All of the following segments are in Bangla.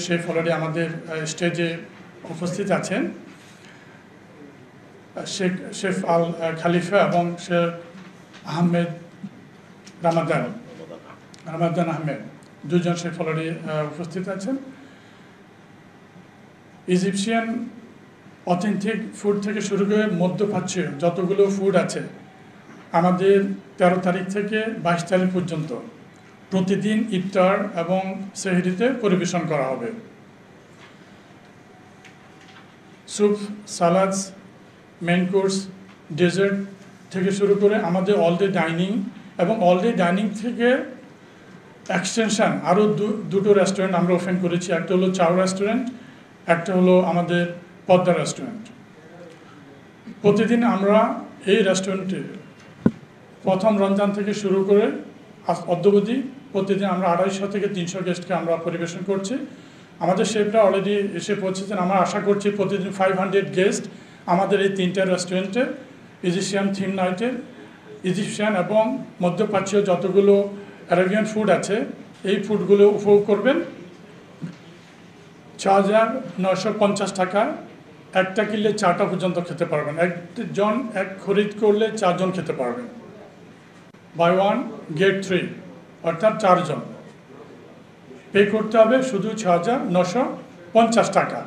শেফ অলরেডি আমাদের স্টেজে উপস্থিত আছেন, শেফ আল খালিফা এবং শেখ আহমেদ রামাদান আহমেদ, দুজন শেফ অলরেডি উপস্থিত আছেন। ইজিপশিয়ান অথেন্টিক ফুড থেকে শুরু করে মধ্যপ্রাচ্যের যতগুলো ফুড আছে আমাদের 13 তারিখ থেকে 22 তারিখ পর্যন্ত প্রতিদিন ইফতার এবং সেহরিতে পরিবেশন করা হবে। স্যুপ, সালাদস, মেইন কোর্স, ডেজার্ট থেকে শুরু করে আমাদের অল ডে ডাইনিং এবং অল ডে ডাইনিং থেকে এক্সটেনশন আরও দুটো রেস্টুরেন্ট আমরা ওপেন করেছি। একটা হলো চাও রেস্টুরেন্ট, একটা হলো আমাদের পদ্মা রেস্টুরেন্ট। প্রতিদিন আমরা এই রেস্টুরেন্টে প্রথম রমজান থেকে শুরু করে অদ্যাবধি প্রতিদিন আমরা 250 থেকে 300 গেস্টকে আমরা পরিবেশন করছি। আমাদের শেফরা অলরেডি এসে পৌঁছেছেন। আমরা আশা করছি প্রতিদিন 500 গেস্ট আমাদের এই 3টা রেস্টুরেন্টে ইজিপশিয়ান থিম নাইটের ইজিপশিয়ান এবং মধ্যপ্রাচ্যীয় যতগুলো অ্যারাবিয়ান ফুড আছে এই ফুডগুলো উপভোগ করবেন। 6,950 টাকা, একটা কিনলে 4টা পর্যন্ত খেতে পারবেন। একজন খরিদ করলে 4 জন খেতে পারবেন। বাই 1 গেট 3, অর্থাৎ 4 জন। পে করতে হবে শুধু 6,950 টাকা।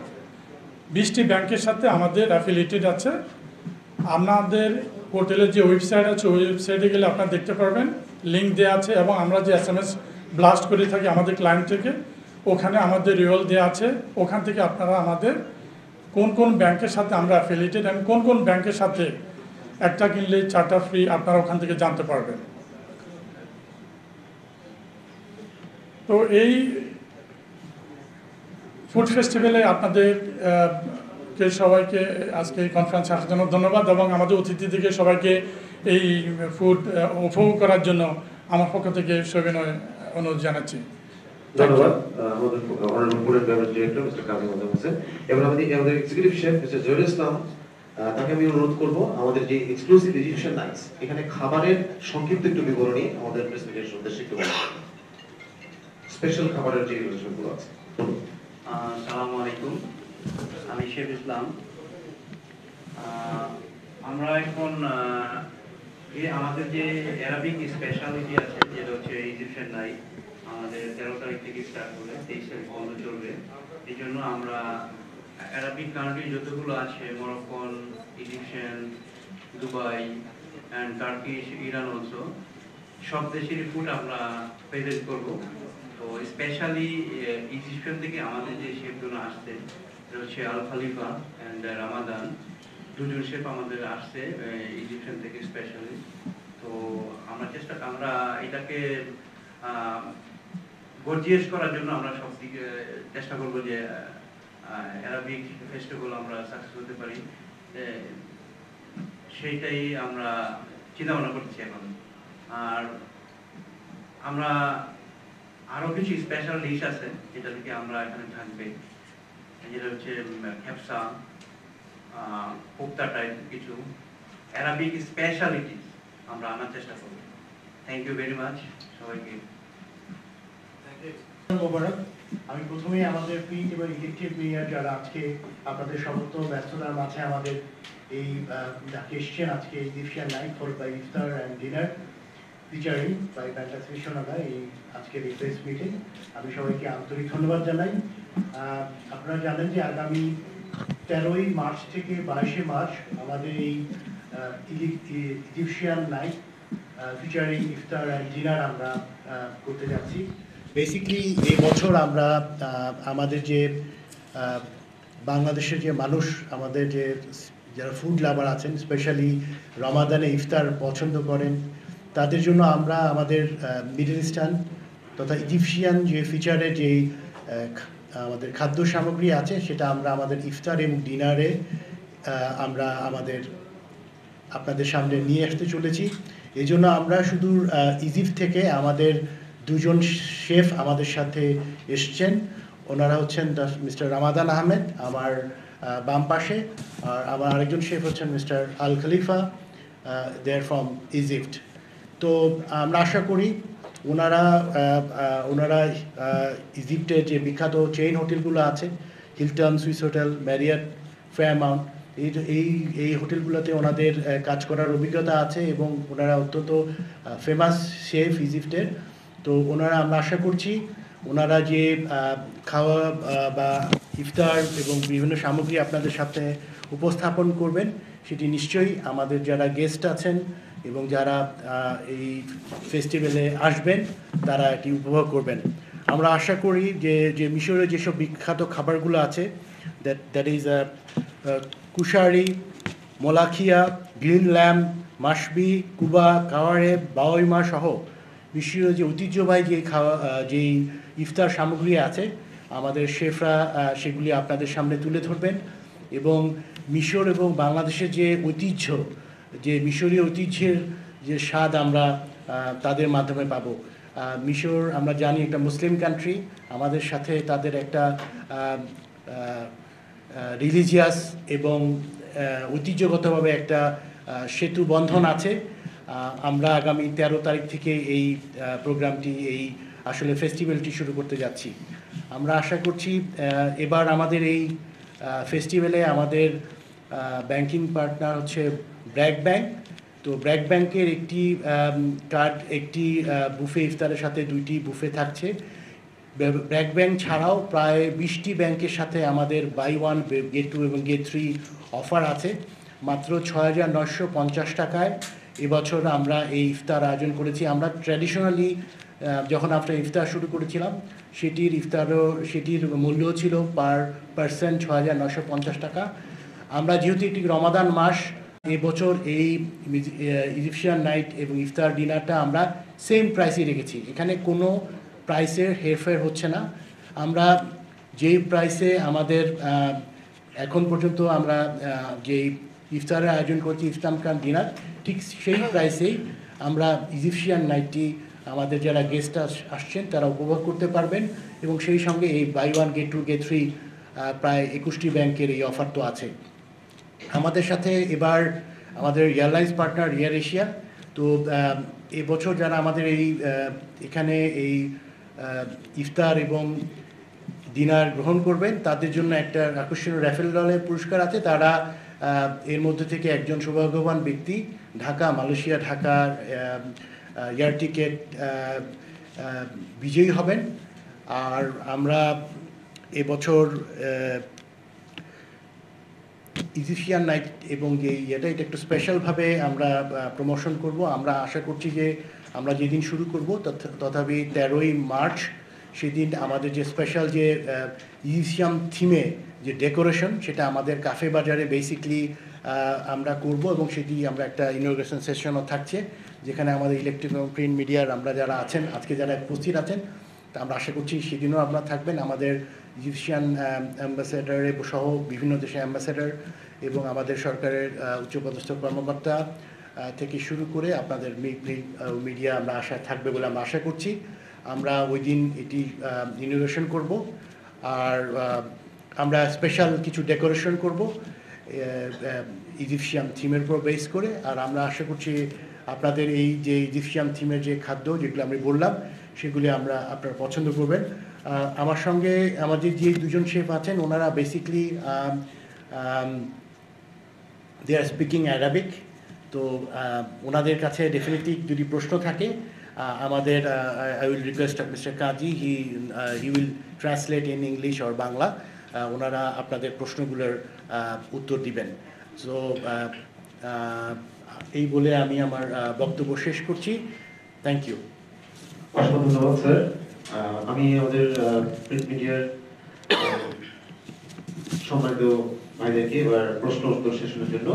20টি ব্যাংকের সাথে আমাদের অ্যাফিলিয়েটেড আছে। আপনাদের হোটেলের যে ওয়েবসাইট আছে ওই ওয়েবসাইটে গেলে আপনারা দেখতে পারবেন, লিঙ্ক দেওয়া আছে। এবং আমরা যে SMS ব্লাস্ট করে থাকি আমাদের ক্লায়েন্ট থেকে, ওখানে আমাদের রিওয়াল দেওয়া আছে। ওখান থেকে আপনারা আমাদের কোন কোন ব্যাংকের সাথে আমরা অ্যাফিলিয়েটেড এবং কোন কোন ব্যাংকের সাথে একটা কিনলে 4টা ফ্রি আপনারা ওখান থেকে জানতে পারবেন। তো এই ফুড ফেস্টিভ্যালে আপনাদের সবাইকে আজকে এই কনফারেন্সে আসার জন্য ধন্যবাদ এবং আমাদের অতিথিদেরকে সবাইকে এই ফুড উপভোগ করার জন্য আমার পক্ষ থেকে সবিনয় অনুরোধ জানাচ্ছি। ধন্যবাদ আমাদের honourable food and beverage director mister Kazi Mohammad Hossain. এবার আমাদের executive chef mister Zahirul Islam, তাকে আমি অনুরোধ করব আমাদের যে এক্সক্লুসিভ ইজিপশিয়ান নাইটস এখানে খাবারের সংক্ষিপ্ত একটু বিবরণী আমাদের প্রেজেন্টেশন উদ্দেশ্যে একটু বলুন। স্পেশাল খাবারের যে রিলেশনগুলো আছে। আসসালামু আলাইকুম, আমি শেফ ইসলাম। আমরা এখন আমাদের যে অ্যারাবিক স্পেশালিটি আছে যেটা হচ্ছে ইজিপশিয়ান নাইট, আমাদের 13 তারিখ থেকে স্টার্ট হবে, 23 তারিখ পর্যন্ত চলবে। এই জন্য আমরা অ্যারাবিক কান্ট্রি যতগুলো আছে, Moroccan, Egyptian, Dubai and Turkish, Iran also, সব দেশের ফুড আমরা প্রেজেন্ট করব। তো স্পেশালি ইজিপশিয়ান থেকে আমাদের যে শেফগুলো আসছে এটা হচ্ছে আল খালিফা অ্যান্ড রামাদান, দুজন শেফ আমাদের আসছে ইজিপশিয়ান থেকে স্পেশালি। তো আমরা এটাকে গর্জিয়াস করার জন্য আমরা সব দিকে চেষ্টা করবো যে অ্যারাবিক ফেস্টিভ্যাল আমরা সাকসেস হতে পারি, সেইটাই আমরা চিন্তা ভাবনা করছি এখন। আর আমরা আরো কিছু স্পেশাল ডিশ আছে যেটা থেকে আমরা এখানে থাকবে, যেটা হচ্ছে খেপসা, কোপ্তা টাইপ কিছু অ্যারাবিক স্পেশালিটি আমরা আনার চেষ্টা করব। থ্যাংক ইউ ভেরি মাচ সবাইকে। আমি প্রথমেই আমাদের প্রিন্ট এবং ইলেকট্রিক মিডিয়া যারা আজকে আপনাদের সমস্ত ব্যস্ততার মাঝে আমাদের এই ডাকে এসছেন আজকে Egyptian night followed by iftar and dinner featuring by fantasy Biswanatha এই আজকের এই প্রেস মিটিং, আমি সবাইকে আন্তরিক ধন্যবাদ জানাই। আপনারা জানেন যে আগামী 13ই মার্চ থেকে 22শে মার্চ আমাদের এই Egyptian night featuring iftar and dinner আমরা করতে যাচ্ছি। বেসিকলি এই বছর আমরা আমাদের যে বাংলাদেশের যে মানুষ, আমাদের যে যারা ফুড লাভার আছেন, স্পেশালি রমাদানে ইফতার পছন্দ করেন, তাদের জন্য আমরা আমাদের মিডল ইস্টার্ন তথা ইজিপশিয়ান যে ফিচারে যেই আমাদের খাদ্য সামগ্রী আছে সেটা আমরা আমাদের ইফতার এবং ডিনারে আমরা আপনাদের সামনে নিয়ে আসতে চলেছি। এই জন্য আমরা শুধু ইজিপ্ট থেকে আমাদের দুজন শেফ আমাদের সাথে এসছেন। ওনারা হচ্ছেন মিস্টার রামাদান আহমেদ আমার বাম পাশে, আর আমার আরেকজন শেফ হচ্ছেন মিস্টার আল খালিফা, দে আর ফ্রম ইজিপ্ট। তো আমরা আশা করি ওনারা ইজিপ্টের যে বিখ্যাত চেইন হোটেলগুলো আছে, Hilton, Swiss hotel, Marriott, Fairmount, এই হোটেলগুলোতে ওনাদের কাজ করার অভিজ্ঞতা আছে এবং ওনারা অত্যন্ত ফেমাস শেফ ইজিপ্টের। তো আমরা আশা করছি ওনারা যে খাওয়া বা ইফতার এবং বিভিন্ন সামগ্রী আপনাদের সাথে উপস্থাপন করবেন সেটি নিশ্চয়ই আমাদের যারা গেস্ট আছেন এবং যারা এই ফেস্টিভ্যালে আসবেন তারা এটি উপভোগ করবেন। আমরা আশা করি যে মিশরের যেসব বিখ্যাত খাবারগুলো আছে, দ্যাট ইজ কুশারি, মোলাখিয়া, গ্রিন ল্যাম্প, মাশবি, কুবা, কাওয়ারে, বাওয়াইমা সহ মিশরীয় যে ঐতিহ্যবাহী যেই ইফতার সামগ্রী আছে আমাদের শেফরা সেগুলি আপনাদের সামনে তুলে ধরবেন এবং মিশর এবং বাংলাদেশের যে ঐতিহ্য, যে মিশরীয় ঐতিহ্যের যে স্বাদ আমরা তাদের মাধ্যমে পাবো। মিশর আমরা জানি একটা মুসলিম কান্ট্রি, আমাদের সাথে তাদের একটা রিলিজিয়াস এবং ঐতিহ্যগতভাবে একটা সেতু বন্ধন আছে। আমরা আগামী 13 তারিখ থেকে এই প্রোগ্রামটি আসলে ফেস্টিভ্যালটি শুরু করতে যাচ্ছি। আমরা আশা করছি এবার আমাদের এই ফেস্টিভ্যালে আমাদের ব্যাংকিং পার্টনার হচ্ছে ব্র্যাক ব্যাংক। তো ব্র্যাক ব্যাংকের একটি বুফে ইফতারের সাথে 2টি বুফে থাকছে। ব্র্যাক ব্যাংক ছাড়াও প্রায় 20টি ব্যাংকের সাথে আমাদের বাই ওয়ান গেট 2 এবং গেট 3 অফার আছে। মাত্র 6,950 টাকায় এবছর আমরা এই ইফতার আয়োজন করেছি। আমরা ট্র্যাডিশনালি যখন আমরা ইফতার শুরু করেছিলাম সেটির মূল্য ছিল পার পারসন 6,950 টাকা। আমরা যেহেতু একটি রমাদান মাস, এবছর এই ইজিপশিয়ান নাইট এবং ইফতার ডিনারটা আমরা সেম প্রাইসে রেখেছি। এখানে কোনো প্রাইসের হেরফের হচ্ছে না। আমরা যেই প্রাইসে আমাদের এখন পর্যন্ত আমরা যেই ইফতারের আয়োজন করছি, ইফতার কাম ডিনার, ঠিক সেই প্রাইসেই আমরা ইজিপশিয়ান নাইটটি আমাদের যারা গেস্ট আসছেন তারা উপভোগ করতে পারবেন এবং সেই সঙ্গে এই বাই ওয়ান গেট 2 গেট 3 প্রায় 21টি ব্যাংকের এই অফার তো আছে। আমাদের সাথে এবার আমাদের এয়ারলাইন্স পার্টনার এয়ার এশিয়া। তো এবছর যারা আমাদের এখানে এই ইফতার এবং ডিনার গ্রহণ করবেন তাদের জন্য একটা আকর্ষণীয় র্যাফেল ড্রয়ের পুরস্কার আছে। তারা এর মধ্যে থেকে একজন সৌভাগ্যবান ব্যক্তি মালয়েশিয়া ঢাকার এয়ার টিকেট বিজয়ী হবেন। আর আমরা এবছর ইজিপশিয়ান নাইট এবং এটা একটু স্পেশালভাবে আমরা প্রমোশন করব। আমরা আশা করছি যে আমরা যেদিন শুরু করব তথাপি 13ই মার্চ সেদিন আমাদের যে স্পেশাল যে ইজিপশিয়ান থিমে যে ডেকোরেশন সেটা আমাদের কাফে বাজারে বেসিকলি আমরা করব এবং সেটি আমরা একটা ইনগ্রেশন সেশনও থাকছে যেখানে আমাদের ইলেকট্রিক এবং প্রিন্ট মিডিয়ার আমরা যারা আছেন আজকে যারা উপস্থিত আছেন তা আমরা আশা করছি সেদিনও আপনারা থাকবেন। আমাদের ইজিপশিয়ান অ্যাম্বাসেডার সহ বিভিন্ন দেশের অ্যাম্বাসেডার এবং আমাদের সরকারের উচ্চপদস্থ কর্মকর্তা থেকে শুরু করে আপনাদের মিডিয়া আমরা থাকবে বলে আমরা আশা করছি। আমরা ওই দিন এটি ইনোগ্রেশন করব আর আমরা স্পেশাল কিছু ডেকোরেশন করব ইজিপশিয়ান থিমের উপর বেস করে। আর আমরা আশা করছি আপনাদের এই যে ইজিপশিয়ান থিমের যে খাদ্য যেগুলো আমি বললাম সেগুলি আপনারা পছন্দ করবেন। আমার সঙ্গে আমাদের যে দুজন শেফ আছেন ওনারা বেসিকলি দে আর স্পিকিং অ্যারাবিক। তো ওনাদের কাছে ডেফিনেটলি যদি প্রশ্ন থাকে আমাদের I will request mister Kazi he will translate in English or Bangla. ওনারা আপনাদের প্রশ্নগুলোর উত্তর দিবেন। সো এই বলে আমি আমার বক্তব্য শেষ করছি। Thank you. অসংখ্য ধন্যবাদ স্যার। আমি আমাদের প্রিন্ট মিডিয়ার সম্মানিত ভাইদেরকে এবার প্রশ্ন উত্তর সেশনের জন্য